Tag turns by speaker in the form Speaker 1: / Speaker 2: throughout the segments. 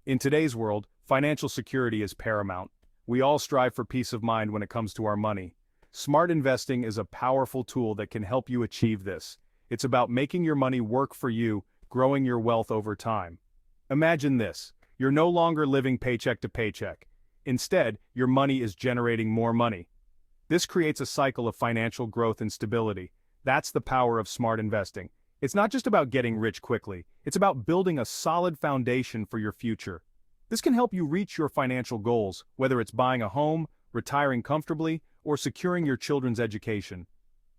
Speaker 1: In today's world, financial security is paramount. We all strive for peace of mind when it comes to our money. Smart investing is a powerful tool that can help you achieve this. It's about making your money work for you, growing your wealth over time. Imagine this. You're no longer living paycheck to paycheck. Instead, your money is generating more money. This creates a cycle of financial growth and stability. That's the power of smart investing. It's not just about getting rich quickly, it's about building a solid foundation for your future. This can help you reach your financial goals, whether it's buying a home, retiring comfortably, or securing your children's education.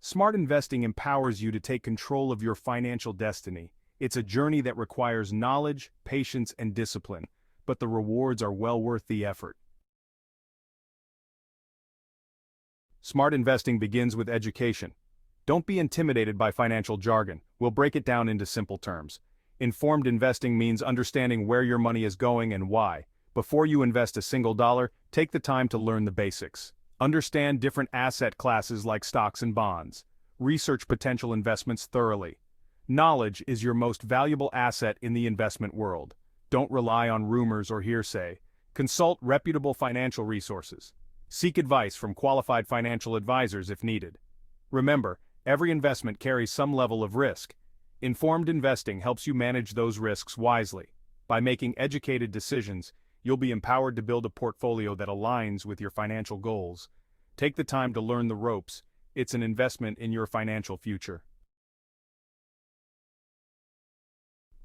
Speaker 1: Smart investing empowers you to take control of your financial destiny. It's a journey that requires knowledge, patience, and discipline, but the rewards are well worth the effort. Smart investing begins with education. Don't be intimidated by financial jargon. We'll break it down into simple terms. Informed investing means understanding where your money is going and why. Before you invest a single dollar, take the time to learn the basics. Understand different asset classes like stocks and bonds. Research potential investments thoroughly. Knowledge is your most valuable asset in the investment world. Don't rely on rumors or hearsay. Consult reputable financial resources. Seek advice from qualified financial advisors if needed. Remember, every investment carries some level of risk. Informed investing helps you manage those risks wisely. By making educated decisions, you'll be empowered to build a portfolio that aligns with your financial goals. Take the time to learn the ropes. It's an investment in your financial future.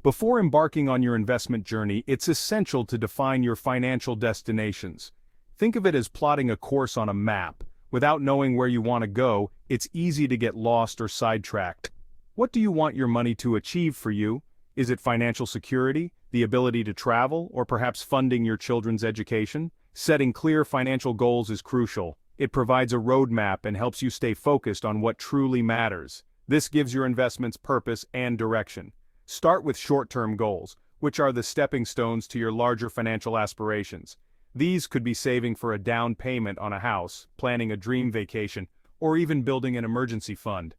Speaker 1: Before embarking on your investment journey, it's essential to define your financial destinations. Think of it as plotting a course on a map. Without knowing where you want to go, it's easy to get lost or sidetracked. What do you want your money to achieve for you? Is it financial security, the ability to travel, or perhaps funding your children's education? Setting clear financial goals is crucial. It provides a roadmap and helps you stay focused on what truly matters. This gives your investments purpose and direction. Start with short-term goals, which are the stepping stones to your larger financial aspirations. These could be saving for a down payment on a house, planning a dream vacation, or even building an emergency fund.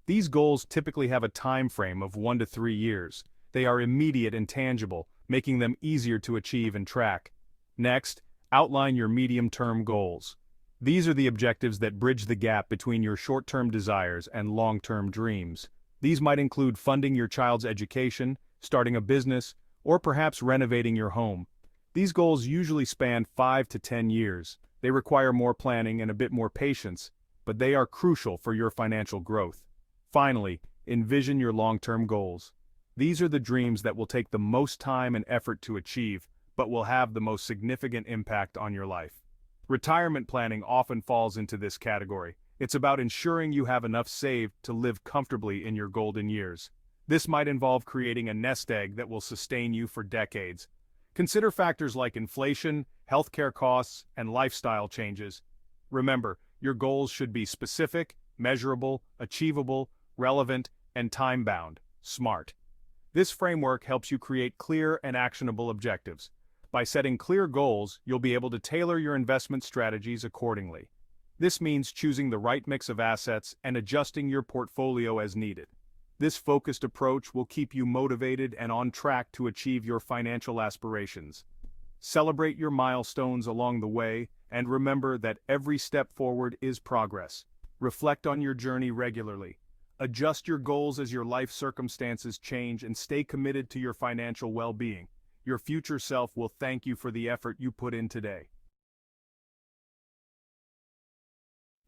Speaker 1: These goals typically have a time frame of 1 to 3 years. They are immediate and tangible, making them easier to achieve and track. Next, outline your medium-term goals. These are the objectives that bridge the gap between your short-term desires and long-term dreams. These might include funding your child's education, starting a business, or perhaps renovating your home. These goals usually span 5 to 10 years. They require more planning and a bit more patience, but they are crucial for your financial growth. Finally, envision your long-term goals. These are the dreams that will take the most time and effort to achieve, but will have the most significant impact on your life. Retirement planning often falls into this category. It's about ensuring you have enough saved to live comfortably in your golden years. This might involve creating a nest egg that will sustain you for decades. Consider factors like inflation, healthcare costs, and lifestyle changes. Remember, your goals should be specific, measurable, achievable, relevant, and time-bound. Smart. This framework helps you create clear and actionable objectives. By setting clear goals, you'll be able to tailor your investment strategies accordingly. This means choosing the right mix of assets and adjusting your portfolio as needed. This focused approach will keep you motivated and on track to achieve your financial aspirations. Celebrate your milestones along the way, and remember that every step forward is progress. Reflect on your journey regularly. Adjust your goals as your life circumstances change and stay committed to your financial well-being. Your future self will thank you for the effort you put in today.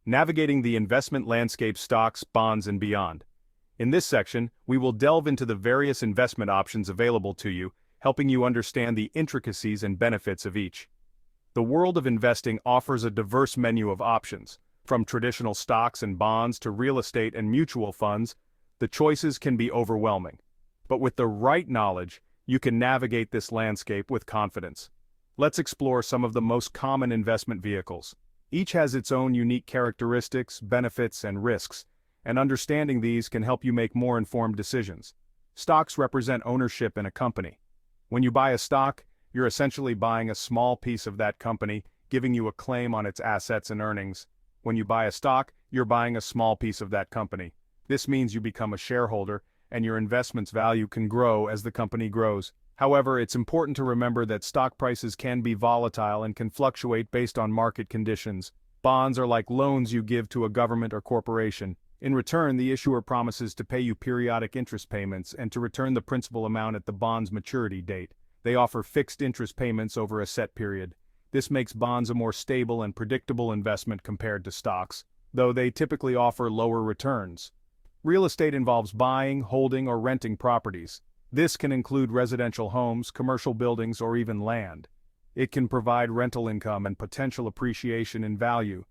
Speaker 1: Navigating the investment landscape, stocks, bonds, and beyond. In this section, we will delve into the various investment options available to you, helping you understand the intricacies and benefits of each. The world of investing offers a diverse menu of options. From traditional stocks and bonds to real estate and mutual funds, the choices can be overwhelming. But with the right knowledge, you can navigate this landscape with confidence. Let's explore some of the most common investment vehicles. Each has its own unique characteristics, benefits, and risks, and understanding these can help you make more informed decisions. Stocks represent ownership in a company. When you buy a stock, you're essentially buying a small piece of that company, giving you a claim on its assets and earnings. When you buy a stock, you're buying a small piece of that company. This means you become a shareholder, and your investment's value can grow as the company grows. However, it's important to remember that stock prices can be volatile and can fluctuate based on market conditions. Bonds are like loans you give to a government or corporation. In return, the issuer promises to pay you periodic interest payments and to return the principal amount at the bond's maturity date. They offer fixed interest payments over a set period. This makes bonds a more stable and predictable investment compared to stocks, though they typically offer lower returns. Real estate involves buying, holding, or renting properties. This can include residential homes, commercial buildings, or even land. It can provide rental income and potential appreciation in value.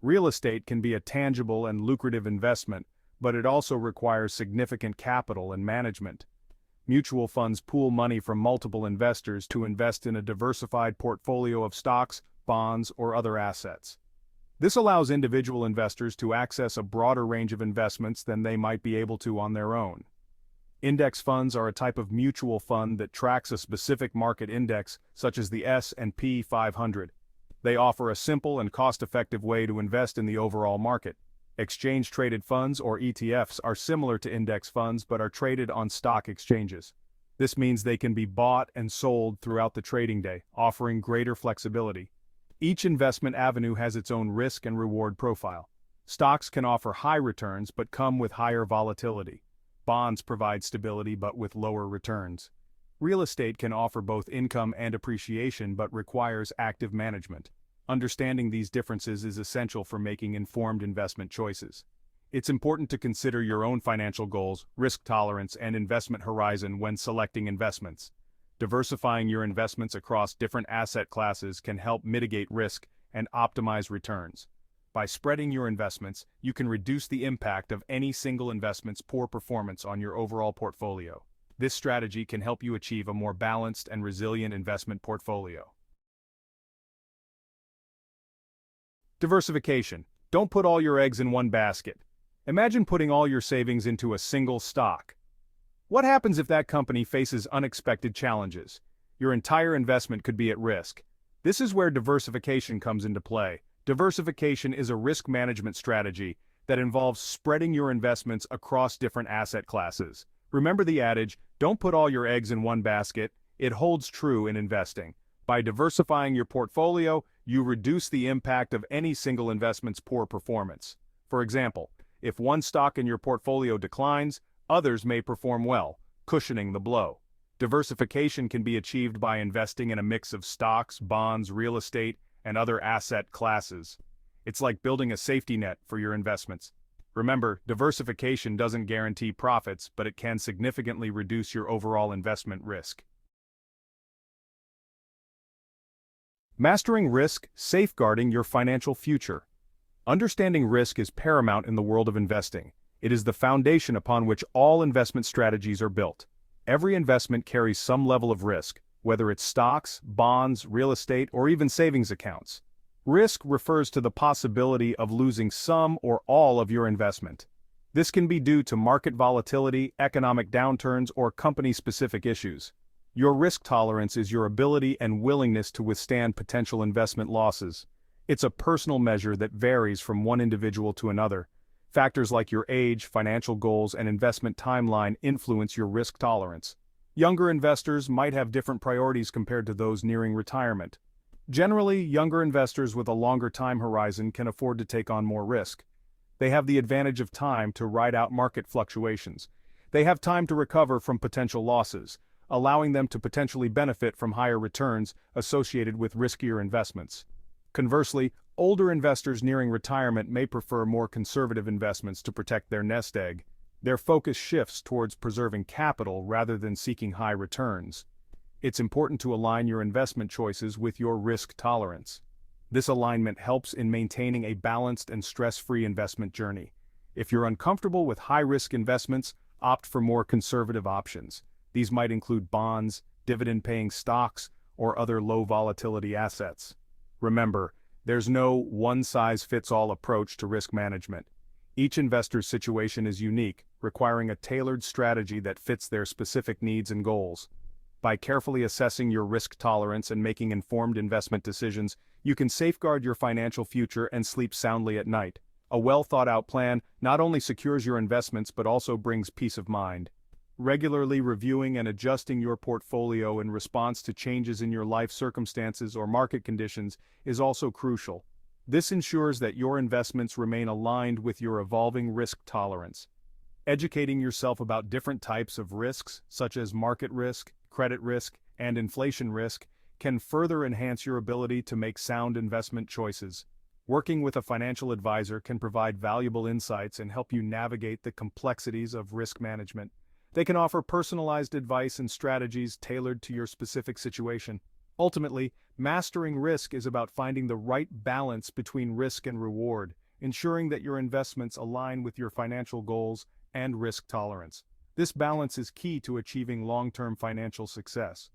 Speaker 1: Real estate can be a tangible and lucrative investment, but it also requires significant capital and management. Mutual funds pool money from multiple investors to invest in a diversified portfolio of stocks, bonds, or other assets. This allows individual investors to access a broader range of investments than they might be able to on their own. Index funds are a type of mutual fund that tracks a specific market index, such as the S&P 500. They offer a simple and cost-effective way to invest in the overall market. Exchange-traded funds, or ETFs, are similar to index funds but are traded on stock exchanges. This means they can be bought and sold throughout the trading day, offering greater flexibility. Each investment avenue has its own risk and reward profile. Stocks can offer high returns but come with higher volatility. Bonds provide stability but with lower returns. Real estate can offer both income and appreciation but requires active management. Understanding these differences is essential for making informed investment choices. It's important to consider your own financial goals, risk tolerance, and investment horizon when selecting investments. Diversifying your investments across different asset classes can help mitigate risk and optimize returns. By spreading your investments, you can reduce the impact of any single investment's poor performance on your overall portfolio. This strategy can help you achieve a more balanced and resilient investment portfolio. Diversification. Don't put all your eggs in one basket. Imagine putting all your savings into a single stock. What happens if that company faces unexpected challenges? Your entire investment could be at risk. This is where diversification comes into play. Diversification is a risk management strategy that involves spreading your investments across different asset classes. Remember the adage, don't put all your eggs in one basket. It holds true in investing. By diversifying your portfolio, you reduce the impact of any single investment's poor performance. For example, if one stock in your portfolio declines, others may perform well, cushioning the blow. Diversification can be achieved by investing in a mix of stocks, bonds, real estate, and other asset classes. It's like building a safety net for your investments. Remember, diversification doesn't guarantee profits, but it can significantly reduce your overall investment risk. Mastering risk, safeguarding your financial future. Understanding risk is paramount in the world of investing. It is the foundation upon which all investment strategies are built. Every investment carries some level of risk, whether it's stocks, bonds, real estate, or even savings accounts. Risk refers to the possibility of losing some or all of your investment. This can be due to market volatility, economic downturns, or company-specific issues. Your risk tolerance is your ability and willingness to withstand potential investment losses. It's a personal measure that varies from one individual to another. Factors like your age, financial goals, and investment timeline influence your risk tolerance. Younger investors might have different priorities compared to those nearing retirement. Generally, younger investors with a longer time horizon can afford to take on more risk. They have the advantage of time to ride out market fluctuations. They have time to recover from potential losses, allowing them to potentially benefit from higher returns associated with riskier investments. Conversely, older investors nearing retirement may prefer more conservative investments to protect their nest egg. Their focus shifts towards preserving capital rather than seeking high returns. It's important to align your investment choices with your risk tolerance. This alignment helps in maintaining a balanced and stress-free investment journey. If you're uncomfortable with high-risk investments, opt for more conservative options. These might include bonds, dividend-paying stocks, or other low-volatility assets. Remember, there's no one-size-fits-all approach to risk management. Each investor's situation is unique, requiring a tailored strategy that fits their specific needs and goals. By carefully assessing your risk tolerance and making informed investment decisions, you can safeguard your financial future and sleep soundly at night. A well-thought-out plan not only secures your investments but also brings peace of mind. Regularly reviewing and adjusting your portfolio in response to changes in your life circumstances or market conditions is also crucial. This ensures that your investments remain aligned with your evolving risk tolerance. Educating yourself about different types of risks, such as market risk, credit risk, and inflation risk, can further enhance your ability to make sound investment choices. Working with a financial advisor can provide valuable insights and help you navigate the complexities of risk management. They can offer personalized advice and strategies tailored to your specific situation. Ultimately, mastering risk is about finding the right balance between risk and reward, ensuring that your investments align with your financial goals and risk tolerance. This balance is key to achieving long-term financial success.